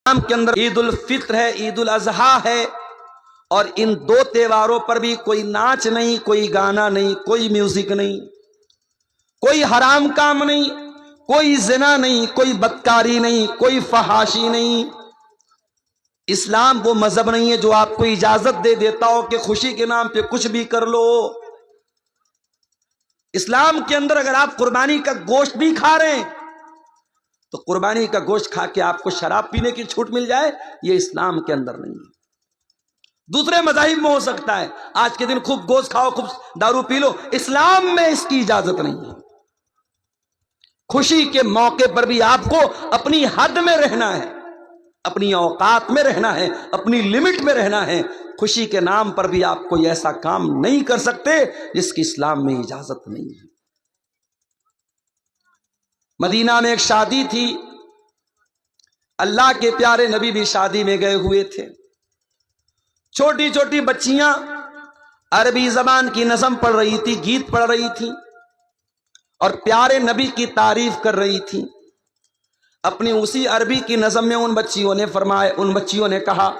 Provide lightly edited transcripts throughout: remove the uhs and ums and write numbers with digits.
اسلام کے اندر عید الفطر ہے، عید الاضحیٰ ہے، اور ان دو تہواروں پر بھی کوئی ناچ نہیں، کوئی گانا نہیں، کوئی میوزک نہیں، کوئی حرام کام نہیں، کوئی زنا نہیں، کوئی بدکاری نہیں، کوئی فحاشی نہیں۔ اسلام وہ مذہب نہیں ہے جو آپ کو اجازت دے دیتا ہو کہ خوشی کے نام پہ کچھ بھی کر لو۔ اسلام کے اندر اگر آپ قربانی کا گوشت بھی کھا رہے ہیں تو قربانی کا گوشت کھا کے آپ کو شراب پینے کی چھوٹ مل جائے، یہ اسلام کے اندر نہیں ہے۔ دوسرے مذاہب میں ہو سکتا ہے آج کے دن خوب گوشت کھاؤ، خوب دارو پی لو، اسلام میں اس کی اجازت نہیں ہے۔ خوشی کے موقع پر بھی آپ کو اپنی حد میں رہنا ہے، اپنی اوقات میں رہنا ہے، اپنی لمٹ میں رہنا ہے۔ خوشی کے نام پر بھی آپ کوئی ایسا کام نہیں کر سکتے جس کی اسلام میں اجازت نہیں ہے۔ مدینہ میں ایک شادی تھی، اللہ کے پیارے نبی بھی شادی میں گئے ہوئے تھے۔ چھوٹی چھوٹی بچیاں عربی زبان کی نظم پڑھ رہی تھی، گیت پڑھ رہی تھی، اور پیارے نبی کی تعریف کر رہی تھی۔ اپنی اسی عربی کی نظم میں ان بچیوں نے کہا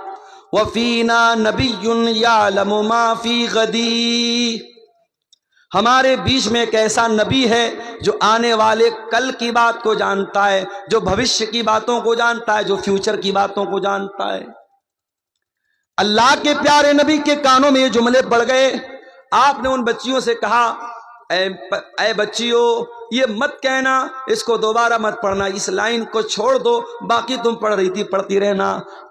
وَفِينَا نَبِيٌّ يَعْلَمُ مَا فِي غَدِي، ہمارے بیچ میں ایک ایسا نبی ہے جو آنے والے کل کی بات کو جانتا ہے، جو بھوشیہ کی باتوں کو جانتا ہے، جو فیوچر کی باتوں کو جانتا ہے۔ اللہ کے پیارے نبی کے کانوں میں یہ جملے پڑ گئے۔ آپ نے ان بچیوں سے کہا اے بچیوں، یہ مت کہنا، اس کو دوبارہ مت پڑھنا، اس لائن کو چھوڑ دو، باقی تم پڑھ رہی تھی پڑھتی رہنا۔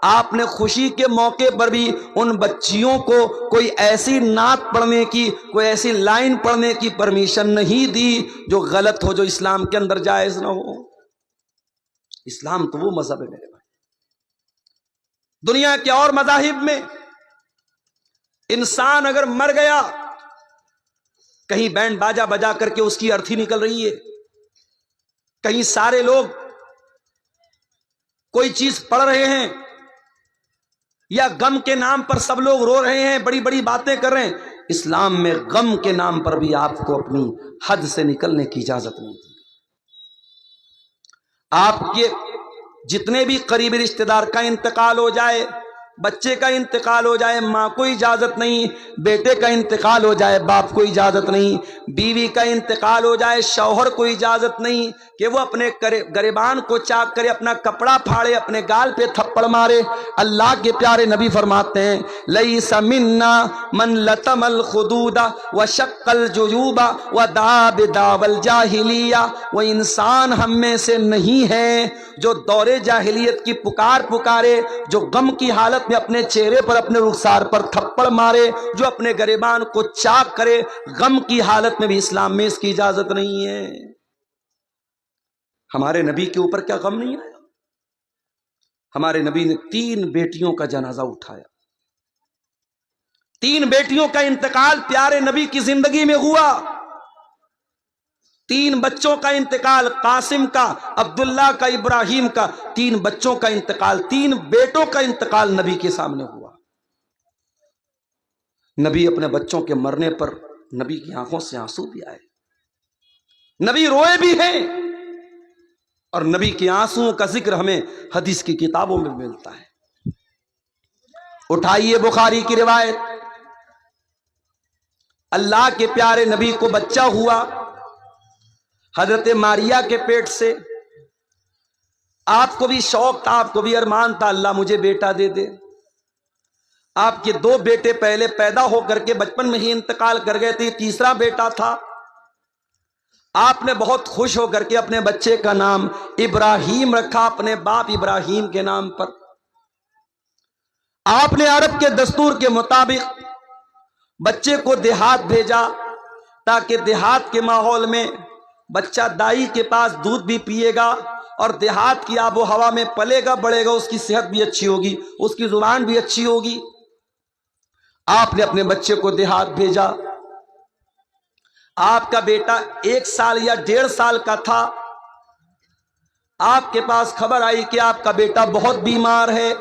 آپ نے خوشی کے موقع پر بھی ان بچیوں کو کوئی ایسی نعت پڑھنے کی، کوئی ایسی لائن پڑھنے کی پرمیشن نہیں دی جو غلط ہو، جو اسلام کے اندر جائز نہ ہو۔ اسلام تو وہ مذہب ہے میرے بھائی۔ دنیا کے اور مذاہب میں انسان اگر مر گیا، کہیں بینڈ باجا بجا کر کے اس کی ارتھی نکل رہی ہے، کہیں سارے لوگ کوئی چیز پڑھ رہے ہیں، یا غم کے نام پر سب لوگ رو رہے ہیں، بڑی بڑی باتیں کر رہے ہیں۔ اسلام میں غم کے نام پر بھی آپ کو اپنی حد سے نکلنے کی اجازت نہیں دی۔ آپ کے جتنے بھی قریبی رشتہ دار کا انتقال ہو جائے، بچے کا انتقال ہو جائے، ماں کو اجازت نہیں، بیٹے کا انتقال ہو جائے، باپ کو اجازت نہیں، بیوی کا انتقال ہو جائے، شوہر کو اجازت نہیں کہ وہ اپنے گریبان کو چاک کرے، اپنا کپڑا پھاڑے، اپنے گال پہ تھپڑ مارے۔ اللہ کے پیارے نبی فرماتے ہیں لیس منا من لطم الخدود وشق الجیوب ودعا بدعوی الجاہلیہ، وہ انسان ہم میں سے نہیں ہے جو دور جاہلیت کی پکارے، جو غم کی حالت میں اپنے چہرے پر، اپنے رخسار پر تھپڑ مارے، جو اپنے گریبان کو چاک کرے۔ غم کی حالت میں بھی اسلام میں اس کی اجازت نہیں ہے۔ ہمارے نبی کے اوپر کیا غم نہیں آیا؟ ہمارے نبی نے 3 بیٹیوں کا جنازہ اٹھایا، 3 بیٹیوں کا انتقال پیارے نبی کی زندگی میں ہوا۔ 3 بچوں کا انتقال، قاسم کا، عبداللہ کا، ابراہیم کا، 3 بچوں کا انتقال، 3 بیٹوں کا انتقال نبی کے سامنے ہوا۔ نبی اپنے بچوں کے مرنے پر نبی کی آنکھوں سے آنسو بھی آئے، نبی روئے بھی ہیں، اور نبی کے آنسوؤں کا ذکر ہمیں حدیث کی کتابوں میں ملتا ہے۔ اٹھائیے بخاری کی روایت، اللہ کے پیارے نبی کو بچہ ہوا حضرت ماریہ کے پیٹ سے۔ آپ کو بھی شوق تھا، آپ کو بھی ارمان تھا اللہ مجھے بیٹا دے دے۔ آپ کے 2 بیٹے پہلے پیدا ہو کر کے بچپن میں ہی انتقال کر گئے تھے، تیسرا بیٹا تھا۔ آپ نے بہت خوش ہو کر کے اپنے بچے کا نام ابراہیم رکھا، اپنے باپ ابراہیم کے نام پر۔ آپ نے عرب کے دستور کے مطابق بچے کو دیہات بھیجا تاکہ دیہات کے ماحول میں بچہ دائی کے پاس دودھ بھی پیے گا، اور دیہات کی آب و ہوا میں پلے گا، بڑھے گا، اس کی صحت بھی اچھی ہوگی، اس کی زبان بھی اچھی ہوگی۔ آپ نے اپنے بچے کو دیہات بھیجا۔ آپ کا بیٹا 1 سال یا 1.5 سال کا تھا، آپ کے پاس خبر آئی کہ آپ کا بیٹا بہت بیمار ہے۔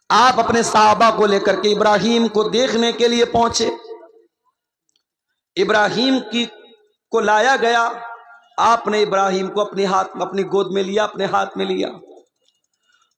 آپ اپنے صحابہ کو لے کر کے ابراہیم کو دیکھنے کے لیے پہنچے۔ ابراہیم کو لایا گیا، آپ نے ابراہیم کو اپنی گود میں لیا، اپنے ہاتھ میں لیا۔